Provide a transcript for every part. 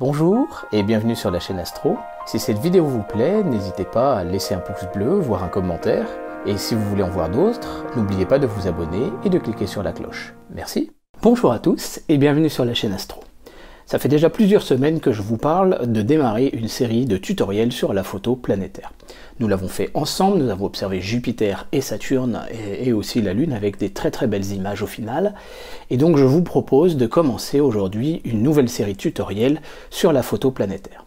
Bonjour et bienvenue sur la chaîne Astro. Si cette vidéo vous plaît, n'hésitez pas à laisser un pouce bleu, voire un commentaire. Et si vous voulez en voir d'autres, n'oubliez pas de vous abonner et de cliquer sur la cloche. Merci. Bonjour à tous et bienvenue sur la chaîne Astro. Ça fait déjà plusieurs semaines que je vous parle de démarrer une série de tutoriels sur la photo planétaire. Nous l'avons fait ensemble, nous avons observé Jupiter et Saturne et aussi la Lune avec des très belles images au final. Et donc je vous propose de commencer aujourd'hui une nouvelle série de tutoriels sur la photo planétaire.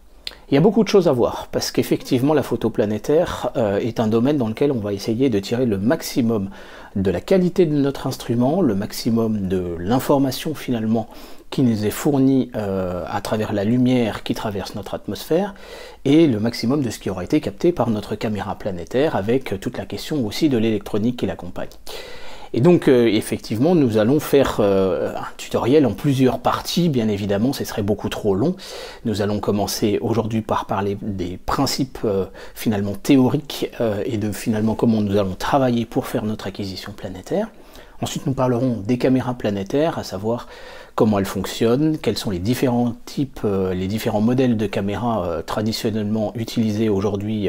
Il y a beaucoup de choses à voir, parce qu'effectivement la photo planétaire est un domaine dans lequel on va essayer de tirer le maximum de la qualité de notre instrument, le maximum de l'information finalement qui nous est fournie à travers la lumière qui traverse notre atmosphère, et le maximum de ce qui aura été capté par notre caméra planétaire, avec toute la question aussi de l'électronique qui l'accompagne. Et donc effectivement nous allons faire un tutoriel en plusieurs parties, bien évidemment ce serait beaucoup trop long. Nous allons commencer aujourd'hui par parler des principes finalement théoriques et de finalement comment nous allons travailler pour faire notre acquisition planétaire. Ensuite nous parlerons des caméras planétaires, à savoir comment elles fonctionnent, quels sont les différents types, les différents modèles de caméras traditionnellement utilisés aujourd'hui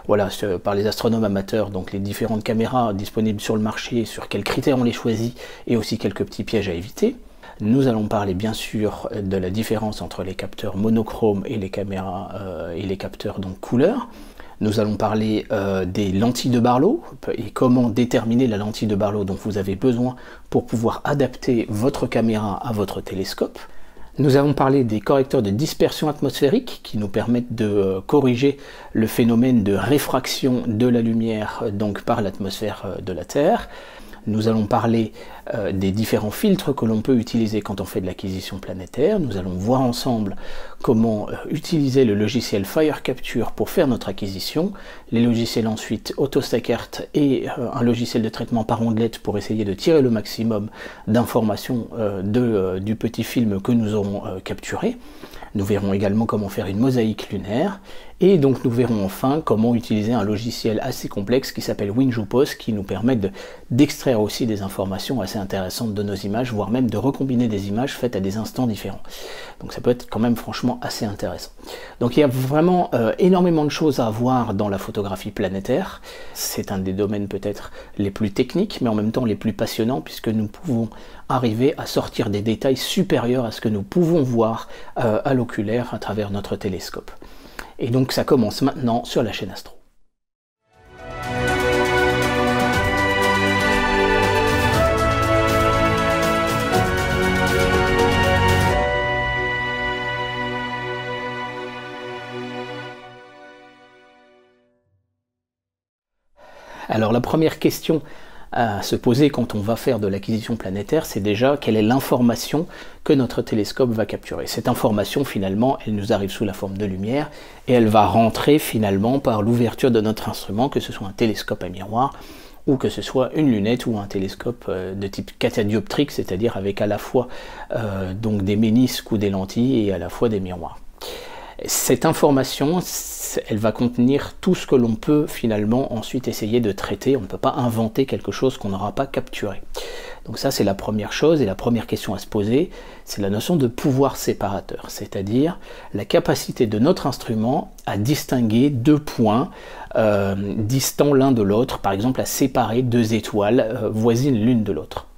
voilà, par les astronomes amateurs, donc les différentes caméras disponibles sur le marché, sur quels critères on les choisit, et aussi quelques petits pièges à éviter. Nous allons parler bien sûr de la différence entre les capteurs monochromes et les caméras et les capteurs donc couleur. Nous allons parler des lentilles de Barlow et comment déterminer la lentille de Barlow dont vous avez besoin pour pouvoir adapter votre caméra à votre télescope. Nous allons parler des correcteurs de dispersion atmosphérique qui nous permettent de corriger le phénomène de réfraction de la lumière donc par l'atmosphère de la Terre. Nous allons parler des différents filtres que l'on peut utiliser quand on fait de l'acquisition planétaire. Nous allons voir ensemble comment utiliser le logiciel Fire Capture pour faire notre acquisition, les logiciels ensuite AutoStackert et un logiciel de traitement par ondelette pour essayer de tirer le maximum d'informations du petit film que nous aurons capturé. Nous verrons également comment faire une mosaïque lunaire, et donc nous verrons enfin comment utiliser un logiciel assez complexe qui s'appelle WinJupos, qui nous permet d'extraire aussi des informations assez intéressantes de nos images, voire même de recombiner des images faites à des instants différents. Donc ça peut être quand même franchement assez intéressant. Donc il y a vraiment énormément de choses à voir dans la photographie planétaire. C'est un des domaines peut-être les plus techniques, mais en même temps les plus passionnants, puisque nous pouvons arriver à sortir des détails supérieurs à ce que nous pouvons voir à l'oculaire à travers notre télescope. Et donc ça commence maintenant sur la chaîne Astro. Alors la première question à se poser quand on va faire de l'acquisition planétaire, c'est déjà quelle est l'information que notre télescope va capturer. Cette information finalement, elle nous arrive sous la forme de lumière et elle va rentrer finalement par l'ouverture de notre instrument, que ce soit un télescope à miroir ou que ce soit une lunette ou un télescope de type catadioptrique, c'est-à-dire avec à la fois donc des ménisques ou des lentilles et à la fois des miroirs. Cette information, elle va contenir tout ce que l'on peut finalement ensuite essayer de traiter. On ne peut pas inventer quelque chose qu'on n'aura pas capturé. Donc ça c'est la première chose, et la première question à se poser, c'est la notion de pouvoir séparateur, c'est-à-dire la capacité de notre instrument à distinguer deux points distants l'un de l'autre, par exemple à séparer deux étoiles voisines l'une de l'autre.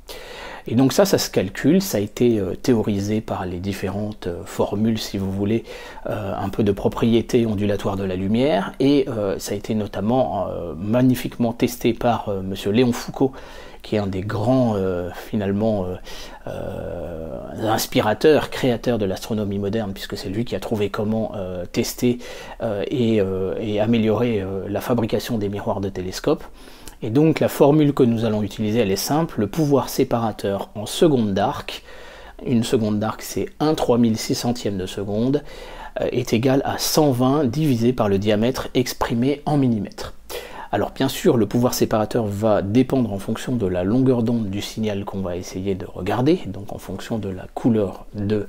Et donc ça se calcule, ça a été théorisé par les différentes formules, si vous voulez, un peu de propriété ondulatoire de la lumière, et ça a été notamment magnifiquement testé par monsieur Léon Foucault, qui est un des grands, finalement, inspirateurs, créateurs de l'astronomie moderne, puisque c'est lui qui a trouvé comment tester et améliorer la fabrication des miroirs de télescope. Et donc la formule que nous allons utiliser, elle est simple, le pouvoir séparateur en seconde d'arc, une seconde d'arc c'est 1/3600e de seconde, est égal à 120 divisé par le diamètre exprimé en millimètres. Alors bien sûr, le pouvoir séparateur va dépendre en fonction de la longueur d'onde du signal qu'on va essayer de regarder, donc en fonction de la couleur de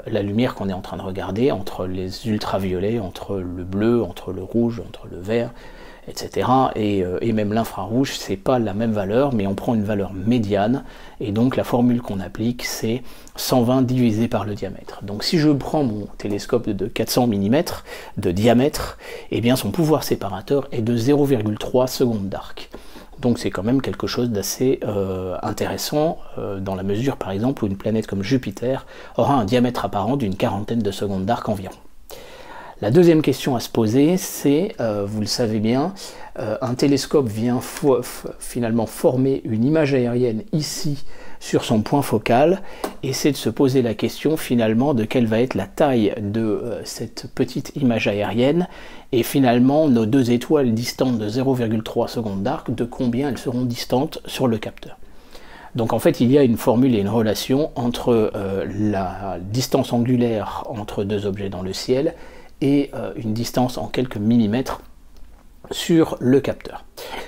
la lumière qu'on est en train de regarder, entre les ultraviolets, entre le bleu, entre le rouge, entre le vert, etc. Et même l'infrarouge, c'est pas la même valeur, mais on prend une valeur médiane, et donc la formule qu'on applique, c'est 120 divisé par le diamètre. Donc si je prends mon télescope de 400 mm de diamètre, eh bien son pouvoir séparateur est de 0,3 secondes d'arc. Donc c'est quand même quelque chose d'assez intéressant dans la mesure par exemple où une planète comme Jupiter aura un diamètre apparent d'une quarantaine de secondes d'arc environ. La deuxième question à se poser, c'est, vous le savez bien, un télescope vient finalement former une image aérienne ici sur son point focal, et c'est de se poser la question finalement de quelle va être la taille de cette petite image aérienne, et finalement nos deux étoiles distantes de 0,3 secondes d'arc, de combien elles seront distantes sur le capteur. Donc en fait il y a une formule et une relation entre la distance angulaire entre deux objets dans le ciel et une distance en quelques millimètres sur le capteur.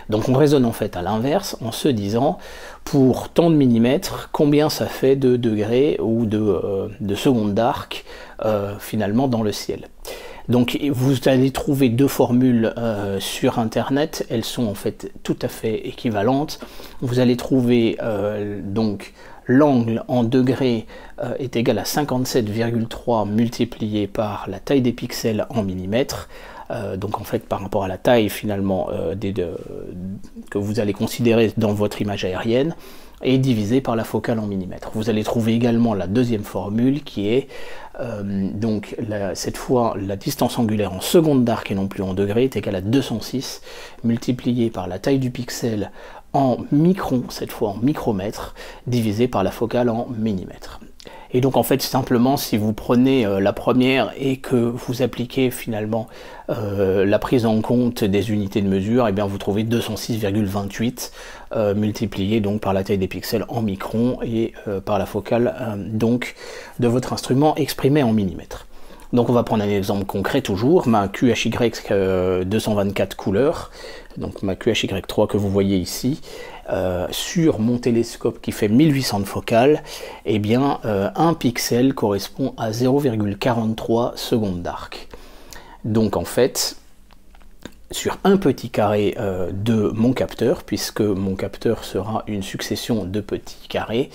Donc on raisonne en fait à l'inverse en se disant pour tant de millimètres combien ça fait de degrés ou de secondes d'arc finalement dans le ciel. Donc vous allez trouver deux formules sur internet, elles sont en fait tout à fait équivalentes. Vous allez trouver donc l'angle en degrés est égal à 57,3 multiplié par la taille des pixels en millimètres. Donc en fait par rapport à la taille finalement que vous allez considérer dans votre image aérienne, et divisé par la focale en millimètres. Vous allez trouver également la deuxième formule qui est donc cette fois la distance angulaire en secondes d'arc et non plus en degrés est égale à 206 multiplié par la taille du pixel en microns, cette fois en micromètres, divisé par la focale en millimètres. Et donc en fait simplement si vous prenez la première et que vous appliquez finalement la prise en compte des unités de mesure, et bien vous trouvez 206,28 multiplié donc par la taille des pixels en microns et par la focale donc de votre instrument exprimé en millimètres. Donc on va prendre un exemple concret toujours, ma QHY 224 couleurs, donc ma QHY3 que vous voyez ici, sur mon télescope qui fait 1800 de focale, eh bien un pixel correspond à 0,43 secondes d'arc. Donc en fait, sur un petit carré de mon capteur, puisque mon capteur sera une succession de petits carrés,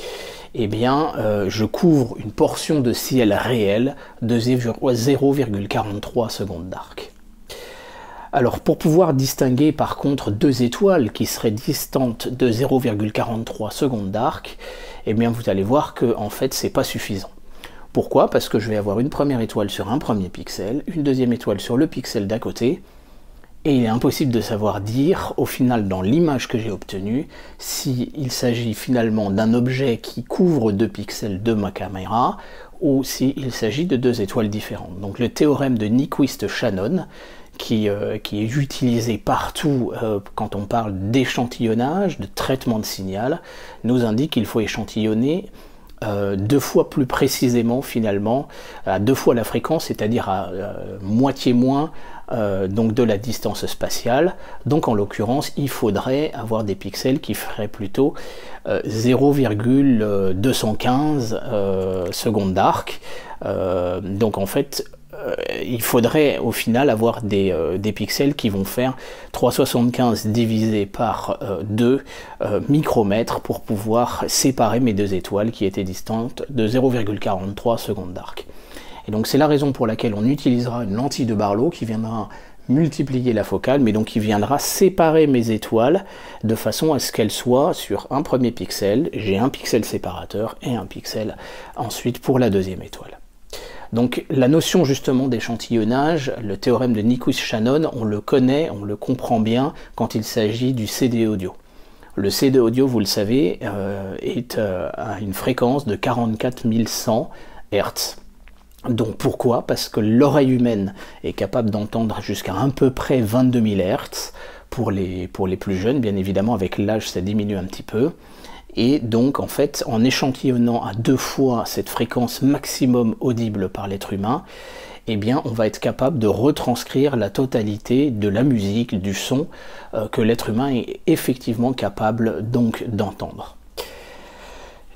eh bien je couvre une portion de ciel réel de 0,43 secondes d'arc. Alors pour pouvoir distinguer par contre deux étoiles qui seraient distantes de 0,43 secondes d'arc, eh bien vous allez voir que en fait c'est pas suffisant. Pourquoi? Parce que je vais avoir une première étoile sur un premier pixel, une deuxième étoile sur le pixel d'à côté, et il est impossible de savoir dire, au final, dans l'image que j'ai obtenue, s'il s'agit finalement d'un objet qui couvre 2 pixels de ma caméra, ou s'il s'agit de deux étoiles différentes. Donc le théorème de Nyquist-Shannon, qui est utilisé partout quand on parle d'échantillonnage, de traitement de signal, nous indique qu'il faut échantillonner 2 fois plus précisément finalement, à 2 fois la fréquence, c'est-à-dire à moitié moins donc de la distance spatiale. Donc en l'occurrence il faudrait avoir des pixels qui feraient plutôt 0,215 secondes d'arc. Donc en fait il faudrait au final avoir des pixels qui vont faire 375 divisé par 2 micromètres pour pouvoir séparer mes deux étoiles qui étaient distantes de 0,43 secondes d'arc. Et donc c'est la raison pour laquelle on utilisera une lentille de Barlow qui viendra multiplier la focale, mais donc qui viendra séparer mes étoiles de façon à ce qu'elles soient sur un premier pixel, j'ai un pixel séparateur et un pixel ensuite pour la deuxième étoile. Donc la notion justement d'échantillonnage, le théorème de Nyquist-Shannon, on le connaît, on le comprend bien quand il s'agit du CD audio. Le CD audio, vous le savez, est à une fréquence de 44 100 Hz. Donc pourquoi? Parce que l'oreille humaine est capable d'entendre jusqu'à à peu près 22 000 Hz pour les plus jeunes, bien évidemment avec l'âge ça diminue un petit peu. Et donc en fait en échantillonnant à 2 fois cette fréquence maximum audible par l'être humain, eh bien on va être capable de retranscrire la totalité de la musique, du son que l'être humain est effectivement capable donc d'entendre.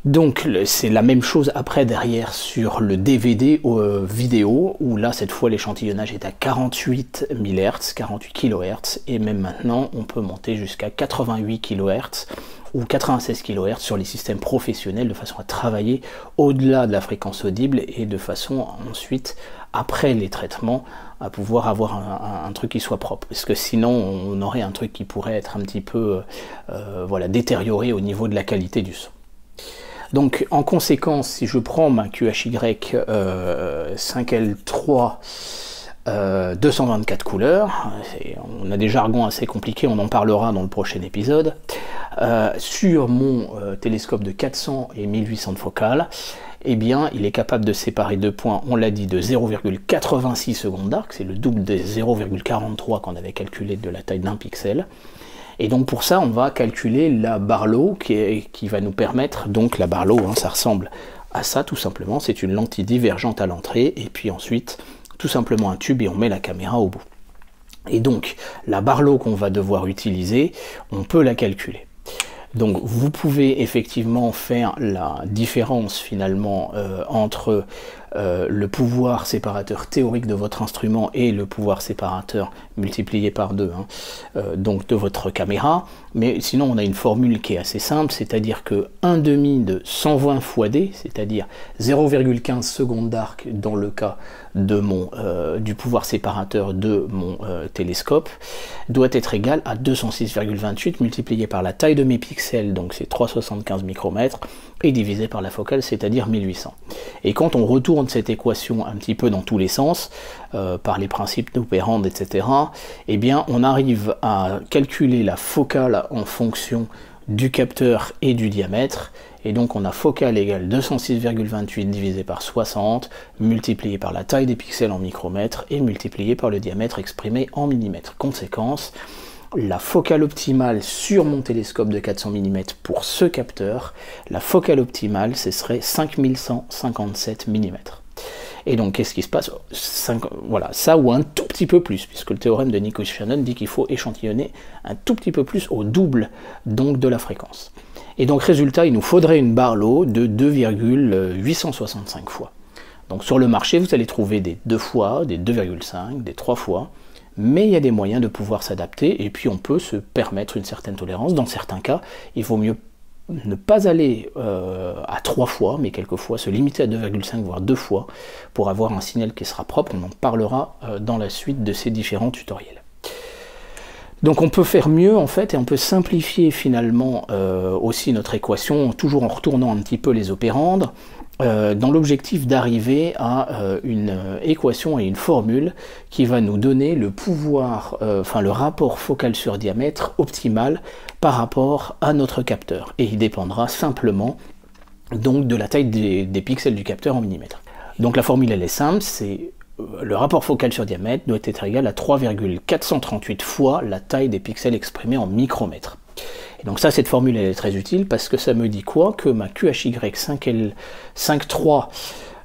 Donc c'est la même chose après derrière sur le DVD vidéo, où là cette fois l'échantillonnage est à 48 MHz, 48 kHz, et même maintenant on peut monter jusqu'à 88 kHz ou 96 kHz sur les systèmes professionnels, de façon à travailler au-delà de la fréquence audible et de façon ensuite, après les traitements, à pouvoir avoir un truc qui soit propre. Parce que sinon on aurait un truc qui pourrait être un petit peu voilà, détérioré au niveau de la qualité du son. Donc en conséquence, si je prends ma QHY 5L3 224 couleurs, on a des jargons assez compliqués, on en parlera dans le prochain épisode, sur mon télescope de 400 et 1800 de focale, eh bien il est capable de séparer deux points, on l'a dit, de 0,86 secondes d'arc, c'est le double des 0,43 qu'on avait calculé de la taille d'un pixel. Et donc pour ça, on va calculer la Barlow qui va nous permettre, donc la Barlow, hein, ça ressemble à ça tout simplement, c'est une lentille divergente à l'entrée, et puis ensuite tout simplement un tube et on met la caméra au bout. Et donc la Barlow qu'on va devoir utiliser, on peut la calculer. Donc vous pouvez effectivement faire la différence finalement entre le pouvoir séparateur théorique de votre instrument et le pouvoir séparateur multiplié par 2, hein, donc de votre caméra. Mais sinon on a une formule qui est assez simple, c'est-à-dire que 1/2 de 120 fois D, c'est-à-dire 0,15 secondes d'arc dans le cas de du pouvoir séparateur de mon télescope, doit être égal à 206,28 multiplié par la taille de mes pixels, donc c'est 375 micromètres, et divisé par la focale, c'est-à-dire 1800. Et quand on retourne cette équation un petit peu dans tous les sens, par les principes d'opérand, etc., eh bien on arrive à calculer la focale en fonction du capteur et du diamètre, et donc on a focale égale 206,28 divisé par 60, multiplié par la taille des pixels en micromètres, et multiplié par le diamètre exprimé en millimètres. Conséquence, la focale optimale sur mon télescope de 400 mm pour ce capteur, la focale optimale, ce serait 5157 mm. Et donc, qu'est-ce qui se passe? Voilà, ça ou un tout petit peu plus, puisque le théorème de Nico-Shannon dit qu'il faut échantillonner un tout petit peu plus au double donc de la fréquence. Et donc, résultat, il nous faudrait une Barlow de 2,865 fois. Donc, sur le marché, vous allez trouver des 2 fois, des 2,5, des 3 fois, mais il y a des moyens de pouvoir s'adapter, et puis on peut se permettre une certaine tolérance. Dans certains cas, il vaut mieux ne pas aller à 3 fois, mais quelquefois se limiter à 2,5 voire 2 fois pour avoir un signal qui sera propre. On en parlera dans la suite de ces différents tutoriels. Donc on peut faire mieux en fait, et on peut simplifier finalement aussi notre équation, toujours en retournant un petit peu les opérandes, dans l'objectif d'arriver à une équation et une formule qui va nous donner le pouvoir, enfin le rapport focal sur diamètre optimal par rapport à notre capteur. Et il dépendra simplement donc de la taille des pixels du capteur en millimètres. Donc la formule elle est simple, c'est le rapport focal sur diamètre doit être égal à 3,438 fois la taille des pixels exprimés en micromètres. Et donc ça, cette formule elle est très utile parce que ça me dit quoi? Que ma QHY 5L53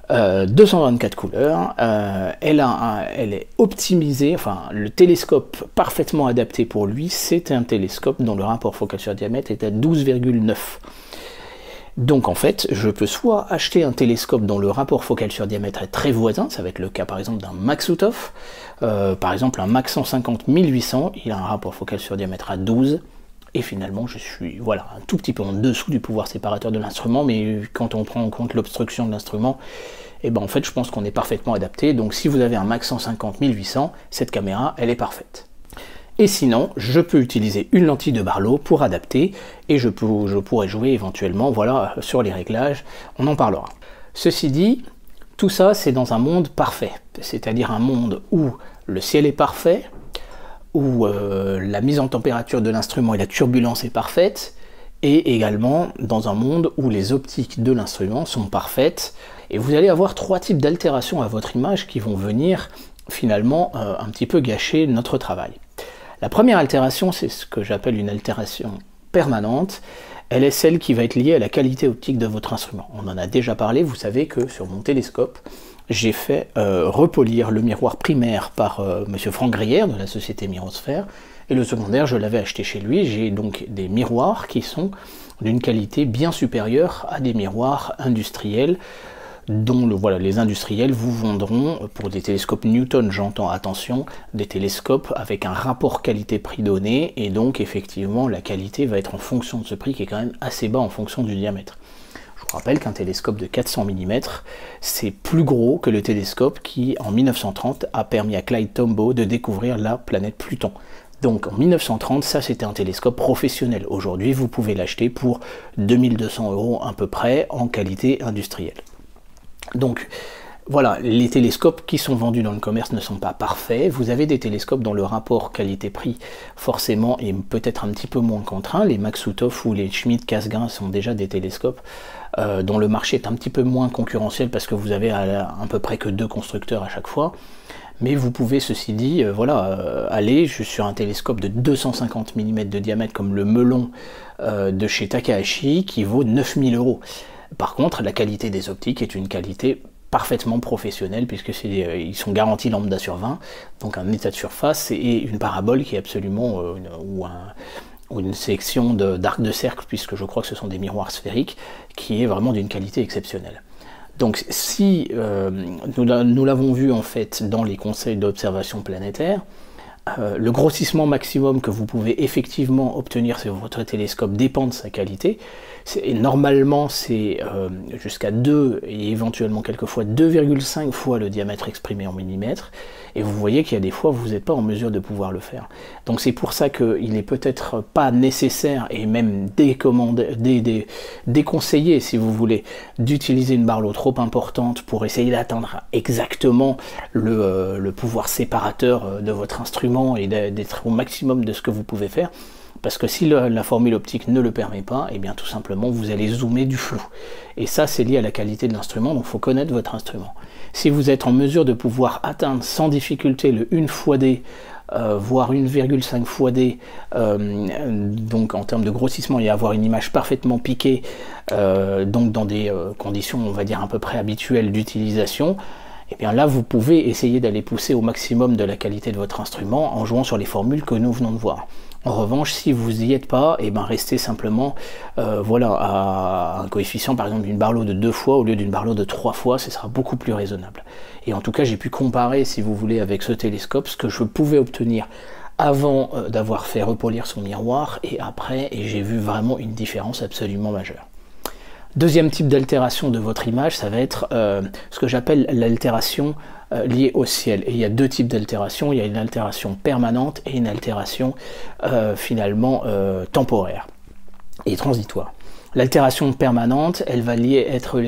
224 couleurs, elle est optimisée, enfin le télescope parfaitement adapté pour lui, c'est un télescope dont le rapport focal sur diamètre est à 12,9. Donc en fait, je peux soit acheter un télescope dont le rapport focal sur diamètre est très voisin, ça va être le cas par exemple d'un Maksutov, par exemple un Mach 150 1800, il a un rapport focal sur diamètre à 12, et finalement je suis voilà, un tout petit peu en dessous du pouvoir séparateur de l'instrument, mais quand on prend en compte l'obstruction de l'instrument, et ben en fait je pense qu'on est parfaitement adapté. Donc si vous avez un Mach 150 1800, cette caméra elle est parfaite. Et sinon, je peux utiliser une lentille de Barlow pour adapter, et je pourrais jouer éventuellement, voilà, sur les réglages, on en parlera. Ceci dit, tout ça c'est dans un monde parfait, c'est-à-dire un monde où le ciel est parfait, où la mise en température de l'instrument et la turbulence est parfaite, et également dans un monde où les optiques de l'instrument sont parfaites, et vous allez avoir 3 types d'altérations à votre image qui vont venir finalement un petit peu gâcher notre travail. La première altération, c'est ce que j'appelle une altération permanente. Elle est celle qui va être liée à la qualité optique de votre instrument. On en a déjà parlé, vous savez que sur mon télescope, j'ai fait repolir le miroir primaire par monsieur Franck Grière de la société Mirosphère, et le secondaire, je l'avais acheté chez lui. J'ai donc des miroirs qui sont d'une qualité bien supérieure à des miroirs industriels, dont les industriels vous vendront, pour des télescopes Newton, j'entends, attention, des télescopes avec un rapport qualité-prix donné, et donc effectivement la qualité va être en fonction de ce prix qui est quand même assez bas en fonction du diamètre. Je vous rappelle qu'un télescope de 400 mm, c'est plus gros que le télescope qui, en 1930, a permis à Clyde Tombaugh de découvrir la planète Pluton. Donc en 1930, ça c'était un télescope professionnel. Aujourd'hui, vous pouvez l'acheter pour 2200 € à peu près en qualité industrielle. Donc voilà, les télescopes qui sont vendus dans le commerce ne sont pas parfaits. Vous avez des télescopes dont le rapport qualité-prix forcément est peut-être un petit peu moins contraint. Les Maksutov ou les Schmidt-Cassegrain sont déjà des télescopes dont le marché est un petit peu moins concurrentiel parce que vous avez à peu près que 2 constructeurs à chaque fois. Mais vous pouvez, ceci dit, aller sur un télescope de 250 mm de diamètre comme le Melon de chez Takahashi qui vaut 9000 €. Par contre, la qualité des optiques est une qualité parfaitement professionnelle puisque ils sont garantis lambda sur 20, donc un état de surface et une parabole qui est absolument, ou une section d'arc de cercle, puisque je crois que ce sont des miroirs sphériques, qui est vraiment d'une qualité exceptionnelle. Donc si nous l'avons vu en fait dans les conseils d'observation planétaire, le grossissement maximum que vous pouvez effectivement obtenir sur votre télescope dépend de sa qualité. Normalement, c'est jusqu'à 2 et éventuellement quelquefois 2,5 fois le diamètre exprimé en millimètres. Et vous voyez qu'il y a des fois où vous n'êtes pas en mesure de pouvoir le faire. Donc c'est pour ça qu'il n'est peut-être pas nécessaire et même déconseillé, si vous voulez, d'utiliser une barlow trop importante pour essayer d'atteindre exactement le pouvoir séparateur de votre instrument et d'être au maximum de ce que vous pouvez faire. Parce que si la formule optique ne le permet pas, et bien tout simplement vous allez zoomer du flou. Et ça c'est lié à la qualité de l'instrument, donc il faut connaître votre instrument. Si vous êtes en mesure de pouvoir atteindre sans difficulté le 1 fois D, voire 1,5 fois D, donc en termes de grossissement et avoir une image parfaitement piquée, donc dans des conditions on va dire à peu près habituelles d'utilisation, et bien là vous pouvez essayer d'aller pousser au maximum de la qualité de votre instrument en jouant sur les formules que nous venons de voir. En revanche, si vous n'y êtes pas, et ben restez simplement à un coefficient par exemple d'une barlow de 2 fois au lieu d'une barlow de 3 fois, ce sera beaucoup plus raisonnable. Et en tout cas, j'ai pu comparer, si vous voulez, avec ce télescope, ce que je pouvais obtenir avant d'avoir fait repolir son miroir et après, et j'ai vu vraiment une différence absolument majeure. Deuxième type d'altération de votre image, ça va être ce que j'appelle l'altération liée au ciel. Et il y a 2 types d'altération, il y a une altération permanente et une altération finalement temporaire et transitoire. L'altération permanente, elle va être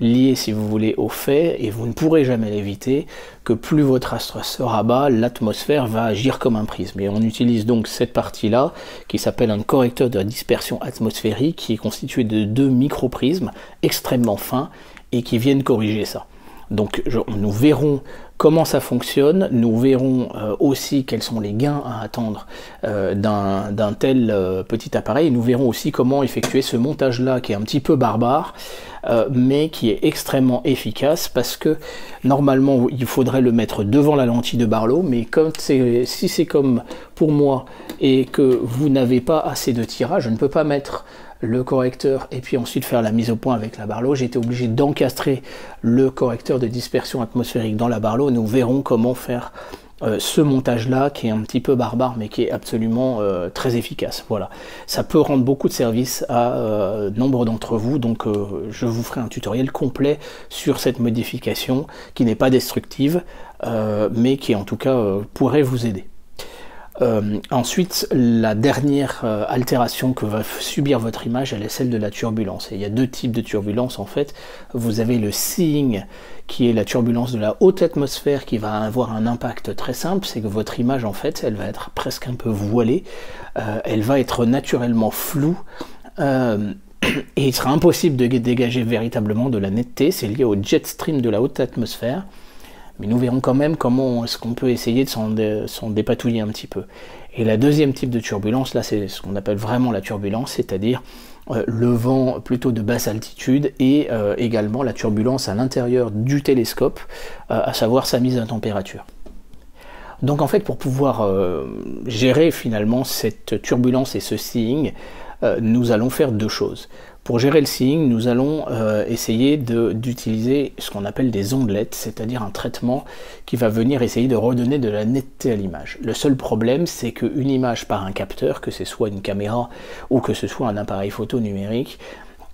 liée, si vous voulez, au fait, et vous ne pourrez jamais l'éviter, que plus votre astre sera bas, l'atmosphère va agir comme un prisme. Et on utilise donc cette partie-là, qui s'appelle un correcteur de dispersion atmosphérique, qui est constitué de 2 microprismes extrêmement fins, et qui viennent corriger ça. Donc nous verrons comment ça fonctionne, nous verrons aussi quels sont les gains à attendre d'un tel petit appareil, et nous verrons aussi comment effectuer ce montage là qui est un petit peu barbare, mais qui est extrêmement efficace, parce que normalement il faudrait le mettre devant la lentille de Barlow, mais si c'est comme pour moi et que vous n'avez pas assez de tirage, je ne peux pas mettre le correcteur et puis ensuite faire la mise au point avec la Barlow. J'ai été obligé d'encastrer le correcteur de dispersion atmosphérique dans la Barlow. Nous verrons comment faire ce montage là qui est un petit peu barbare mais qui est absolument très efficace. Voilà, ça peut rendre beaucoup de service à nombre d'entre vous, donc je vous ferai un tutoriel complet sur cette modification qui n'est pas destructive mais qui en tout cas pourrait vous aider. Ensuite, la dernière altération que va subir votre image, elle est celle de la turbulence. Et il y a 2 types de turbulence en fait. Vous avez le seeing, qui est la turbulence de la haute atmosphère, qui va avoir un impact très simple, c'est que votre image en fait, elle va être presque un peu voilée, elle va être naturellement floue, et il sera impossible de dégager véritablement de la netteté. C'est lié au jet stream de la haute atmosphère. Mais nous verrons quand même comment est-ce qu'on peut essayer de s'en dépatouiller un petit peu. Et la deuxième type de turbulence, là c'est ce qu'on appelle vraiment la turbulence, c'est-à-dire le vent plutôt de basse altitude et également la turbulence à l'intérieur du télescope, à savoir sa mise à température. Donc en fait, pour pouvoir gérer finalement cette turbulence et ce seeing, nous allons faire deux choses. Pour gérer le seeing, nous allons essayer d'utiliser ce qu'on appelle des ondelettes, c'est-à-dire un traitement qui va venir essayer de redonner de la netteté à l'image. Le seul problème, c'est qu'une image par un capteur, que ce soit une caméra ou que ce soit un appareil photo numérique,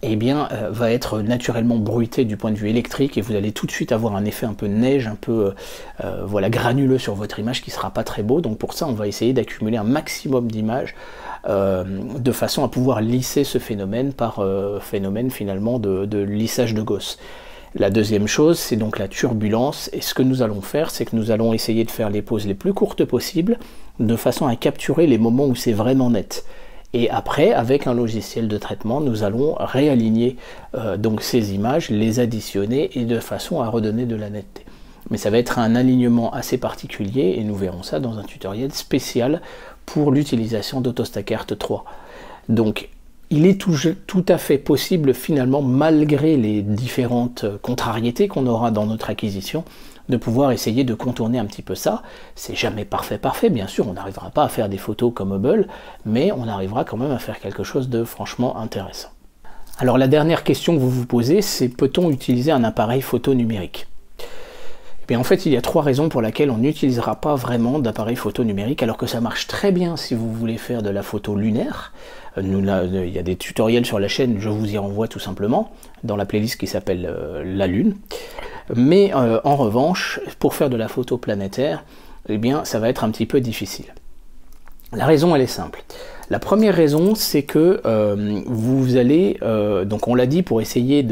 eh bien, va être naturellement bruité du point de vue électrique et vous allez tout de suite avoir un effet un peu neige, un peu voilà, granuleux sur votre image qui ne sera pas très beau. Donc pour ça, on va essayer d'accumuler un maximum d'images de façon à pouvoir lisser ce phénomène par phénomène finalement de lissage de Gauss. La deuxième chose, c'est donc la turbulence, et ce que nous allons faire, c'est que nous allons essayer de faire les pauses les plus courtes possibles, de façon à capturer les moments où c'est vraiment net. Et après, avec un logiciel de traitement, nous allons réaligner donc ces images, les additionner, et de façon à redonner de la netteté. Mais ça va être un alignement assez particulier, et nous verrons ça dans un tutoriel spécial pour l'utilisation d'AutoStackArt 3. Donc, il est tout à fait possible, finalement, malgré les différentes contrariétés qu'on aura dans notre acquisition, de pouvoir essayer de contourner un petit peu ça. C'est jamais parfait, bien sûr, on n'arrivera pas à faire des photos comme Hubble, mais on arrivera quand même à faire quelque chose de franchement intéressant. Alors la dernière question que vous vous posez, c'est peut-on utiliser un appareil photo numérique ? Eh bien, en fait, il y a trois raisons pour lesquelles on n'utilisera pas vraiment d'appareil photo numérique, alors que ça marche très bien si vous voulez faire de la photo lunaire. Il y a des tutoriels sur la chaîne, je vous y renvoie tout simplement, dans la playlist qui s'appelle La Lune. Mais en revanche, pour faire de la photo planétaire, eh bien, ça va être un petit peu difficile. La raison, elle est simple. La première raison, c'est que vous allez, donc on l'a dit, pour essayer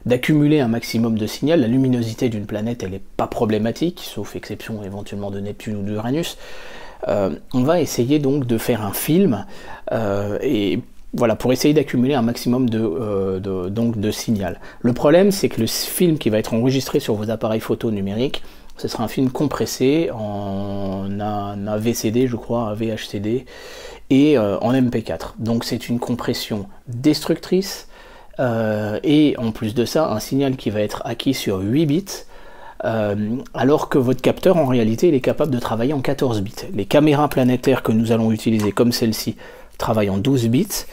d'accumuler un maximum de signal, la luminosité d'une planète, elle n'est pas problématique, sauf exception éventuellement de Neptune ou d'Uranus. On va essayer donc de faire un film, et voilà, pour essayer d'accumuler un maximum de signal. Le problème, c'est que le film qui va être enregistré sur vos appareils photo numériques, ce sera un film compressé en un AVCD, je crois, un VHCD, et en MP4. Donc c'est une compression destructrice, et en plus de ça, un signal qui va être acquis sur 8 bits, alors que votre capteur, en réalité, il est capable de travailler en 14 bits. Les caméras planétaires que nous allons utiliser, comme celle-ci, travaille en 12 bits.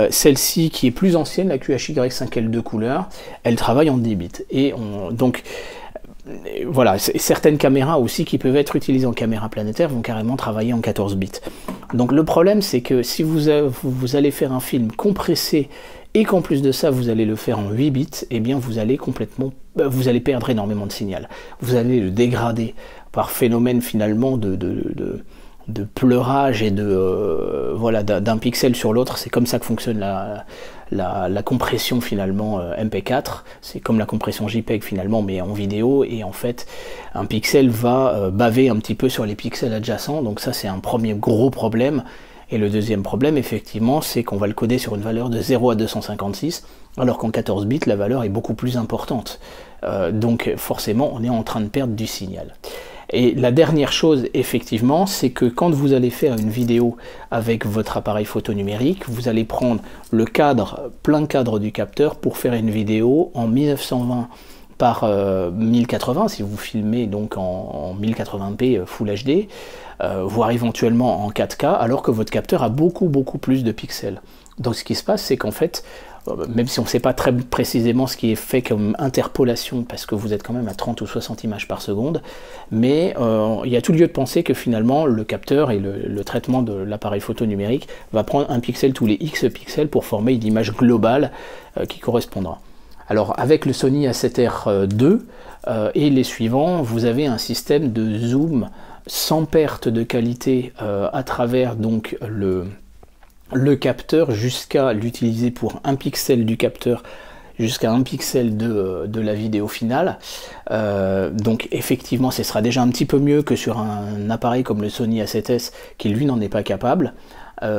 Celle-ci, qui est plus ancienne, la QHY5L2 couleur, elle travaille en 10 bits. Et donc, voilà, certaines caméras aussi qui peuvent être utilisées en caméra planétaire vont carrément travailler en 14 bits. Donc le problème, c'est que si vous allez faire un film compressé et qu'en plus de ça, vous allez le faire en 8 bits, eh bien vous allez perdre énormément de signal. Vous allez le dégrader par phénomène finalement de pleurage et voilà, d'un pixel sur l'autre. C'est comme ça que fonctionne la compression finalement MP4. C'est comme la compression JPEG finalement, mais en vidéo, et en fait un pixel va baver un petit peu sur les pixels adjacents. Donc ça, c'est un premier gros problème. Et le deuxième problème, effectivement, c'est qu'on va le coder sur une valeur de 0 à 256, alors qu'en 14 bits, la valeur est beaucoup plus importante. Donc forcément, on est en train de perdre du signal. Et la dernière chose, effectivement, c'est que quand vous allez faire une vidéo avec votre appareil photo numérique, vous allez prendre le cadre, plein cadre du capteur pour faire une vidéo en 1920 par 1080, si vous filmez donc en 1080p Full HD, voire éventuellement en 4K, alors que votre capteur a beaucoup plus de pixels. Donc ce qui se passe, c'est qu'en fait, même si on ne sait pas très précisément ce qui est fait comme interpolation, parce que vous êtes quand même à 30 ou 60 images par seconde, mais il y a tout lieu de penser que finalement le capteur et le traitement de l'appareil photo numérique va prendre un pixel tous les X pixels pour former une image globale qui correspondra. Alors avec le Sony A7R II et les suivants, vous avez un système de zoom sans perte de qualité à travers donc le capteur, jusqu'à l'utiliser pour un pixel du capteur jusqu'à un pixel de la vidéo finale. Donc effectivement, ce sera déjà un petit peu mieux que sur un appareil comme le Sony A7S qui lui n'en est pas capable.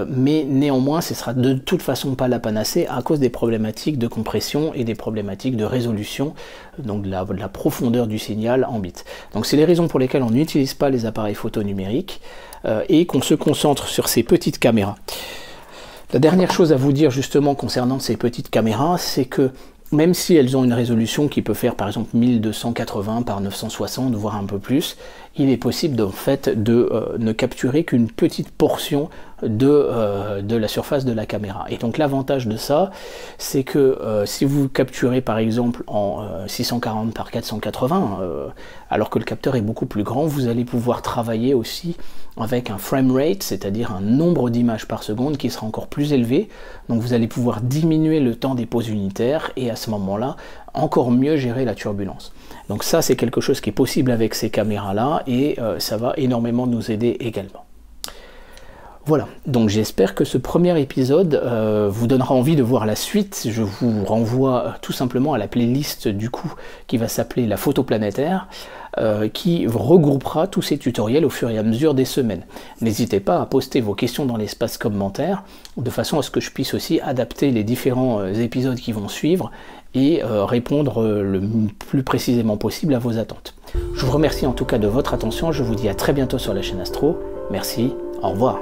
Mais néanmoins, ce sera de toute façon pas la panacée à cause des problématiques de compression et des problématiques de résolution, donc de la profondeur du signal en bits. Donc c'est les raisons pour lesquelles on n'utilise pas les appareils photo numériques et qu'on se concentre sur ces petites caméras. La dernière chose à vous dire justement concernant ces petites caméras, c'est que même si elles ont une résolution qui peut faire par exemple 1280 par 960, voire un peu plus, il est possible en fait de ne capturer qu'une petite portion de la surface de la caméra. Et donc l'avantage de ça, c'est que si vous capturez par exemple en 640 par 480, alors que le capteur est beaucoup plus grand, vous allez pouvoir travailler aussi avec un frame rate, c'est-à-dire un nombre d'images par seconde qui sera encore plus élevé. Donc vous allez pouvoir diminuer le temps des pauses unitaires et à ce moment-là, encore mieux gérer la turbulence. Donc ça, c'est quelque chose qui est possible avec ces caméras-là et ça va énormément nous aider également. Voilà, donc j'espère que ce premier épisode vous donnera envie de voir la suite. Je vous renvoie tout simplement à la playlist du coup qui va s'appeler La photo planétaire, qui regroupera tous ces tutoriels au fur et à mesure des semaines. N'hésitez pas à poster vos questions dans l'espace commentaire, de façon à ce que je puisse aussi adapter les différents épisodes qui vont suivre et répondre le plus précisément possible à vos attentes. Je vous remercie en tout cas de votre attention, je vous dis à très bientôt sur la chaîne Astro. Merci, au revoir.